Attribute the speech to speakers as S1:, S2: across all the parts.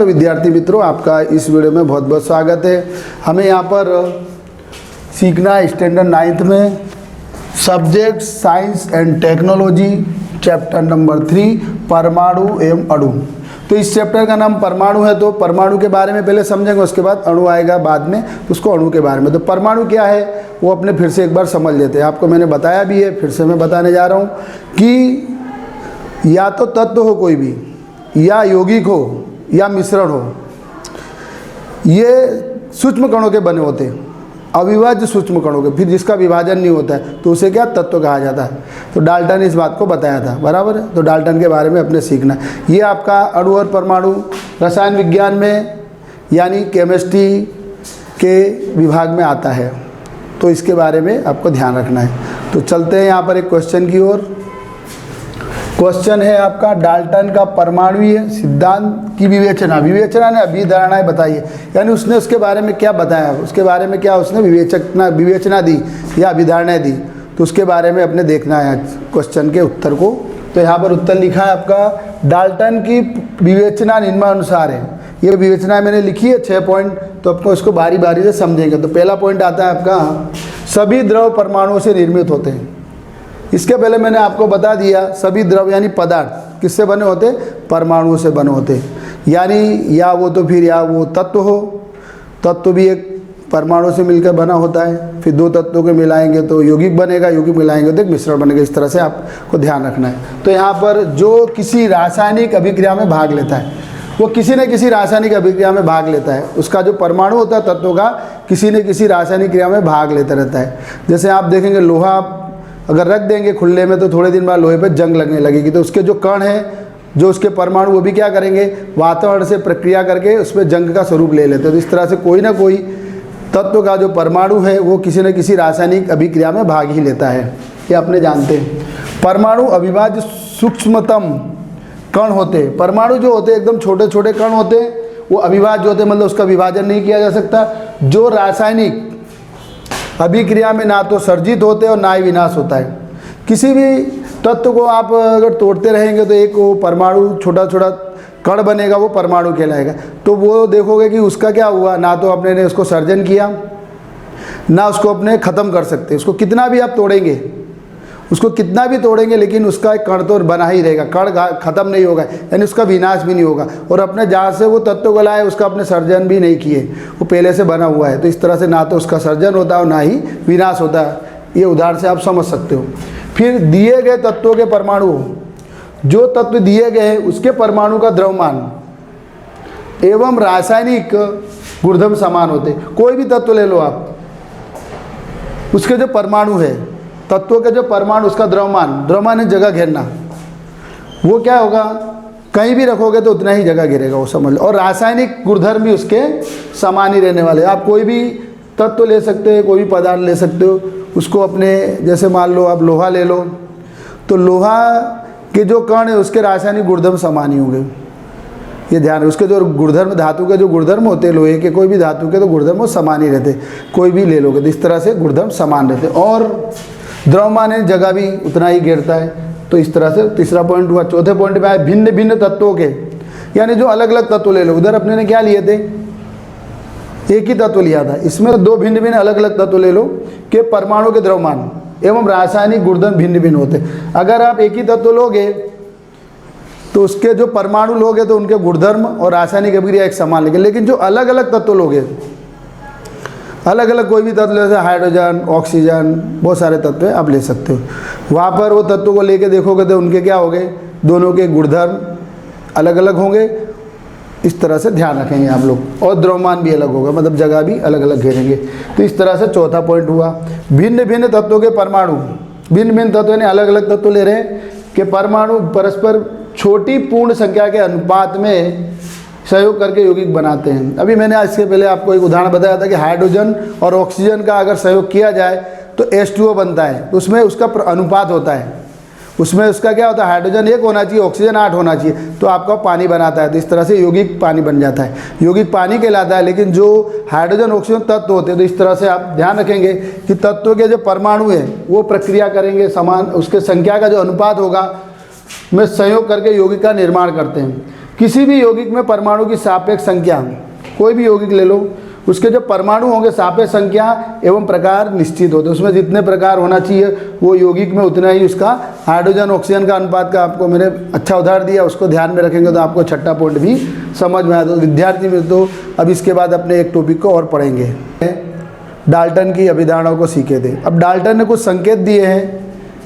S1: विद्यार्थी मित्रों, आपका इस वीडियो में बहुत बहुत स्वागत है। हमें यहाँ पर सीखना है स्टैंडर्ड 9th में subject science and technology chapter number 3 परमाणु एवं अणु। तो इस चैप्टर का नाम परमाणु है, तो परमाणु के बारे में पहले समझेंगे, उसके बाद अणु आएगा बाद में, उसको अणु के बारे में। तो परमाणु क्या है वो अपने फिर से एक बार समझ लेते हैं। आपको मैंने बताया भी है, फिर से मैं बताने जा रहा हूँ कि या तो तत्व हो कोई भी, या यौगिक हो, या मिश्रण हो, ये सूक्ष्म कणों के बने होते हैं, अविभाज्य सूक्ष्म कणों के। फिर जिसका विभाजन नहीं होता है तो उसे क्या तत्व कहा जाता है। तो डाल्टन ने इस बात को बताया था, बराबर है। तो डाल्टन के बारे में अपने सीखना है। ये आपका अणु और परमाणु रसायन विज्ञान में यानी केमिस्ट्री के विभाग में आता है, तो इसके बारे में आपको ध्यान रखना है। तो चलते हैं यहाँ पर एक क्वेश्चन की ओर। क्वेश्चन है आपका, डाल्टन का परमाणुीय सिद्धांत की विवेचना ने अभिधारणाएं बताइए। यानी उसने उसके बारे में क्या बताया, उसके बारे में क्या उसने विवेचना दी या अभिधारणाएं दी, तो उसके बारे में अपने देखना है क्वेश्चन के उत्तर को। तो यहाँ पर उत्तर लिखा है आपका, डाल्टन की विवेचना निम्नानुसार है। ये विवेचना मैंने लिखी है 6 पॉइंट, तो आपको इसको बारी बारी से समझेंगे। तो पहला पॉइंट आता है आपका, सभी द्रव परमाणुओं से निर्मित होते हैं। इसके पहले मैंने आपको बता दिया, सभी द्रव यानी पदार्थ किससे बने होते, परमाणुओं से बने होते। यानी या वो तो फिर या वो तत्व हो, तत्व भी एक परमाणु से मिलकर बना होता है। फिर दो तत्वों को मिलाएंगे तो यौगिक बनेगा, यौगिक मिलाएंगे तो एक मिश्रण बनेगा। इस तरह से आपको ध्यान रखना है। तो यहाँ पर जो किसी रासायनिक अभिक्रिया में भाग लेता है, वो किसी न किसी रासायनिक अभिक्रिया में भाग लेता है। उसका जो परमाणु होता है तत्वों का, किसी न किसी रासायनिक क्रिया में भाग लेता रहता है। जैसे आप देखेंगे, लोहा अगर रख देंगे खुले में तो थोड़े दिन बाद लोहे पर जंग लगने लगेगी। तो उसके जो कण हैं, जो उसके परमाणु, वो भी क्या करेंगे, वातावरण से प्रक्रिया करके उसमें जंग का स्वरूप ले लेते हैं। तो इस तरह से कोई ना कोई तत्व का जो परमाणु है वो किसी न किसी रासायनिक अभिक्रिया में भाग ही लेता है। ये अपने जानते हैं। परमाणु अविभाज्य सूक्ष्मतम कण होते हैं। परमाणु जो होते हैं एकदम छोटे छोटे कण होते हैं, वो अविभाज्य होते हैं, मतलब उसका विभाजन नहीं किया जा सकता। जो रासायनिक अभिक्रिया में ना तो सर्जित होते और ना ही विनाश होता है। किसी भी तत्व को आप अगर तोड़ते रहेंगे तो एक वो परमाणु छोटा छोटा कण बनेगा, वो परमाणु कहलाएगा। तो वो देखोगे कि उसका क्या हुआ, ना तो अपने ने उसको सर्जन किया, ना उसको अपने ख़त्म कर सकते। उसको कितना भी आप तोड़ेंगे, उसको कितना भी तोड़ेंगे, लेकिन उसका एक कण तो बना ही रहेगा, कण खत्म नहीं होगा, यानी उसका विनाश भी नहीं होगा। और अपने जहाँ से वो तत्व को लाए उसका अपने सर्जन भी नहीं किए, वो पहले से बना हुआ है। तो इस तरह से ना तो उसका सर्जन होता है और ना ही विनाश होता है। ये उदाहरण से आप समझ सकते हो। फिर दिए गए तत्वों के परमाणु, जो तत्व दिए गए हैं उसके परमाणु का द्रव्यमान एवं रासायनिक गुणधर्म समान होते। कोई भी तत्व ले लो आप, उसके जो परमाणु है, तत्वों के जो परमाणु, उसका द्रव्यमान है जगह घेरना, वो क्या होगा, कहीं भी रखोगे तो उतना ही जगह घेरेगा, वो समझ लो। और रासायनिक गुणधर्म भी उसके समान ही रहने वाले। आप कोई भी तत्व ले सकते हो, कोई भी पदार्थ ले सकते हो, उसको अपने, जैसे मान लो आप लोहा ले लो, तो लोहा के जो कण है उसके रासायनिक गुणधर्म समान ही होंगे। ये ध्यान है। उसके जो गुणधर्म, धातु के जो गुणधर्म होते हैं लोहे के, कोई भी धातु के तो गुणधर्म वो समान ही रहते, कोई भी ले लोगे तो इस तरह से गुणधर्म समान रहते। और द्रव्यमान है, जगह भी उतना ही घेरता है। तो इस तरह से तीसरा पॉइंट हुआ। चौथे पॉइंट में आए भिन्न भिन्न तत्वों के, यानी जो अलग अलग तत्व ले लो। उधर अपने ने क्या लिए थे, एक ही तत्व लिया था, इसमें दो भिन्न भिन्न अलग अलग तत्व ले लो कि परमाणु के द्रव्यमान एवं रासायनिक गुणधर्म भिन्न भिन्न होते। अगर आप एक ही तत्व लोगे तो उसके जो परमाणु लोगे तो उनके गुणधर्म और रासायनिक अभिक्रिया एक समान लेंगे। लेकिन जो अलग अलग तत्व लोगे, अलग अलग कोई भी तत्व जैसे हाइड्रोजन, ऑक्सीजन, बहुत सारे तत्व आप ले सकते हो। वहाँ पर वो तत्वों को लेके देखोगे तो उनके क्या होंगे, दोनों के गुणधर्म अलग अलग होंगे। इस तरह से ध्यान रखेंगे आप लोग। और द्रव्यमान भी अलग होगा, मतलब जगह भी अलग अलग घेरेंगे। तो इस तरह से चौथा पॉइंट हुआ। भिन्न भिन्न तत्वों के परमाणु, भिन्न भिन्न तत्व यानी अलग अलग तत्व ले रहे हैं कि परमाणु परस्पर छोटी पूर्ण संख्या के अनुपात में सहयोग करके यौगिक बनाते हैं। अभी मैंने इसके पहले आपको एक उदाहरण बताया था कि हाइड्रोजन और ऑक्सीजन का अगर सहयोग किया जाए तो H2O बनता है। तो उसमें उसका अनुपात होता है, उसमें उसका क्या होता है, हाइड्रोजन 1 होना चाहिए, ऑक्सीजन 8 होना चाहिए, तो आपका पानी बनाता है। तो इस तरह से यौगिक पानी बन जाता है। यौगिक पानी कहलाता है। लेकिन जो हाइड्रोजन ऑक्सीजन तत्व होते हैं, तो इस तरह से आप ध्यान रखेंगे कि तत्वों के जो परमाणु हैं वो प्रक्रिया करेंगे समान, उसके संख्या का जो अनुपात होगा में संयोग करके यौगिक का निर्माण करते हैं। किसी भी यौगिक में परमाणु की सापेक्ष संख्या, कोई भी यौगिक ले लो, उसके जो परमाणु होंगे सापेक्ष संख्या एवं प्रकार निश्चित होते हैं। उसमें जितने प्रकार होना चाहिए वो यौगिक में उतना ही उसका हाइड्रोजन ऑक्सीजन का अनुपात का आपको मैंने अच्छा उदाहरण दिया, उसको ध्यान में रखेंगे तो आपको छठा पॉइंट भी समझ में आया। तो विद्यार्थी मित्रों अब इसके बाद अपने एक टॉपिक को और पढ़ेंगे, डाल्टन की अभिधारणाओं को सीखे थे। अब डाल्टन ने कुछ संकेत दिए हैं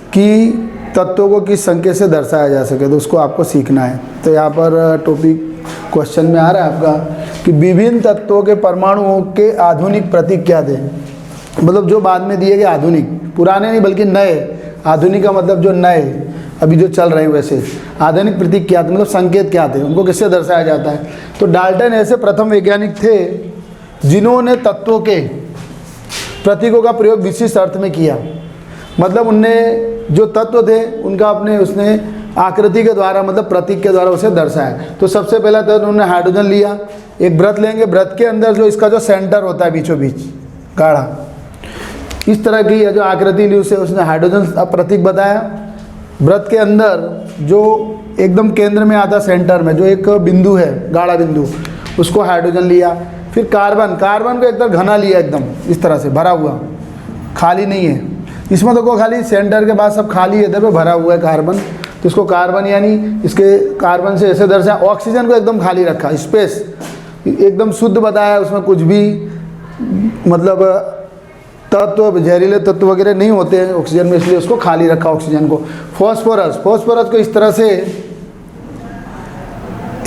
S1: कि तत्वों को किस संकेत से दर्शाया जा सके, तो उसको आपको सीखना है। तो यहाँ पर टॉपिक क्वेश्चन में आ रहा है आपका कि विभिन्न तत्वों के परमाणुओं के आधुनिक प्रतीक क्या थे। मतलब जो बाद में दिए गए आधुनिक, पुराने नहीं बल्कि नए, आधुनिक का मतलब जो नए अभी जो चल रहे हैं वैसे आधुनिक प्रतीक क्या थे, मतलब संकेत क्या थे, उनको किससे दर्शाया जाता है। तो डाल्टन ऐसे प्रथम वैज्ञानिक थे जिन्होंने तत्वों के प्रतीकों का प्रयोग विशिष्ट अर्थ में किया। मतलब उनने जो तत्व थे उनका अपने उसने आकृति के द्वारा मतलब प्रतीक के द्वारा उसे दर्शाया। तो सबसे पहला तो उन्होंने हाइड्रोजन लिया, एक व्रत लेंगे, व्रत के अंदर जो इसका जो सेंटर होता है बीचों बीच गाढ़ा, इस तरह की जो आकृति ली उसे उसने हाइड्रोजन प्रतीक बताया। व्रत के अंदर जो एकदम केंद्र में आता सेंटर में जो एक बिंदु है गाढ़ा बिंदु, उसको हाइड्रोजन लिया। फिर कार्बन, कार्बन को एकदम घना लिया, एकदम इस तरह से भरा हुआ, खाली नहीं है इसमें, तो को खाली सेंटर के बाद सब खाली है, इधर पे भरा हुआ है कार्बन, तो इसको कार्बन यानी इसके कार्बन से ऐसे दर्शाया। ऑक्सीजन को एकदम खाली रखा, स्पेस एकदम शुद्ध बताया, उसमें कुछ भी मतलब तत्व जहरीले तत्व वगैरह नहीं होते हैं ऑक्सीजन में, इसलिए उसको खाली रखा ऑक्सीजन को। फॉस्फोरस, फॉस्फोरस को इस तरह से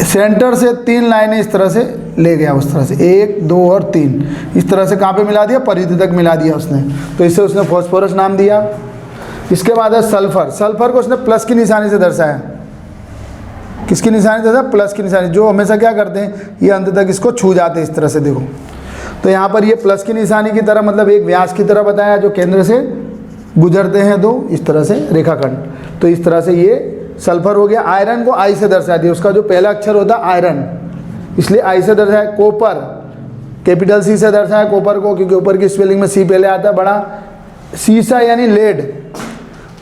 S1: सेंटर से 3 लाइनें इस तरह से ले गया, उस तरह से 1 2 और 3 इस तरह से कहाँ पे मिला दिया, परिधि तक मिला दिया उसने, तो इससे उसने फॉस्फोरस नाम दिया। इसके बाद है सल्फर, सल्फर को उसने प्लस की निशानी से दर्शाया। किसकी निशानी दर्शाया, प्लस की निशानी, जो हमेशा क्या करते हैं ये अंत तक इसको छू जाते हैं इस तरह से, देखो। तो यहाँ पर ये प्लस की निशानी की तरह मतलब एक व्यास की तरह बताया जो केंद्र से गुजरते हैं दो इस तरह से रेखाखंड, तो इस तरह से ये सल्फर हो गया। आयरन को आई से दर्शा दिया, उसका जो पहला अक्षर होता है आयरन, इसलिए आई से दर्शाया। कॉपर कैपिटल सी से दर्शाया कॉपर को, क्योंकि ऊपर की स्पेलिंग में सी पहले आता है बड़ा। सीसा यानी लेड,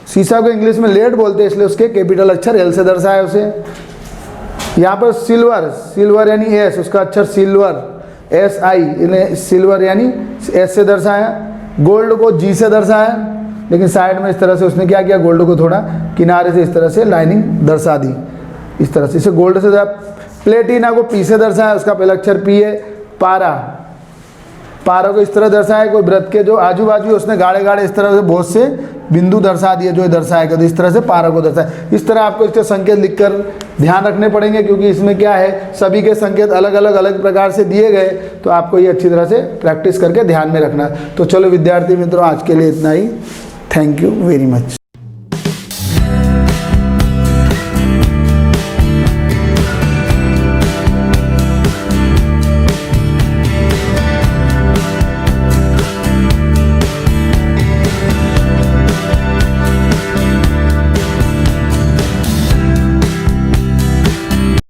S1: सीसा को इंग्लिश में लेड बोलते हैं, इसलिए उसके कैपिटल अक्षर एल से दर्शाया उसे। यहाँ पर सिल्वर, सिल्वर यानी एस, उसका अक्षर सिल्वर एस आई, इन्हें सिल्वर यानी एस से दर्शाया। गोल्ड को जी से दर्शाया, लेकिन साइड में इस तरह से उसने क्या किया, गोल्ड को थोड़ा किनारे से इस तरह से लाइनिंग दर्शा दी इस तरह से, इसे गोल्ड से। प्लेटिना को पी से दर्शाया, उसका पहला अक्षर पी है। पारा, पारा को इस तरह दर्शाया, कोई व्रत के जो आजू बाजू उसने गाढ़े गाढ़े इस तरह से बहुत से बिंदु दर्शा दिए जो दर्शाएगा, तो इस तरह से पारा को दर्शाया। इस तरह आपको इसके संकेत लिखकर ध्यान रखने पड़ेंगे, क्योंकि इसमें क्या है सभी के संकेत अलग अलग प्रकार से दिए गए, तो आपको ये अच्छी तरह से प्रैक्टिस करके ध्यान में रखना। तो चलो विद्यार्थी मित्रों आज के लिए इतना ही, थैंक यू वेरी मच।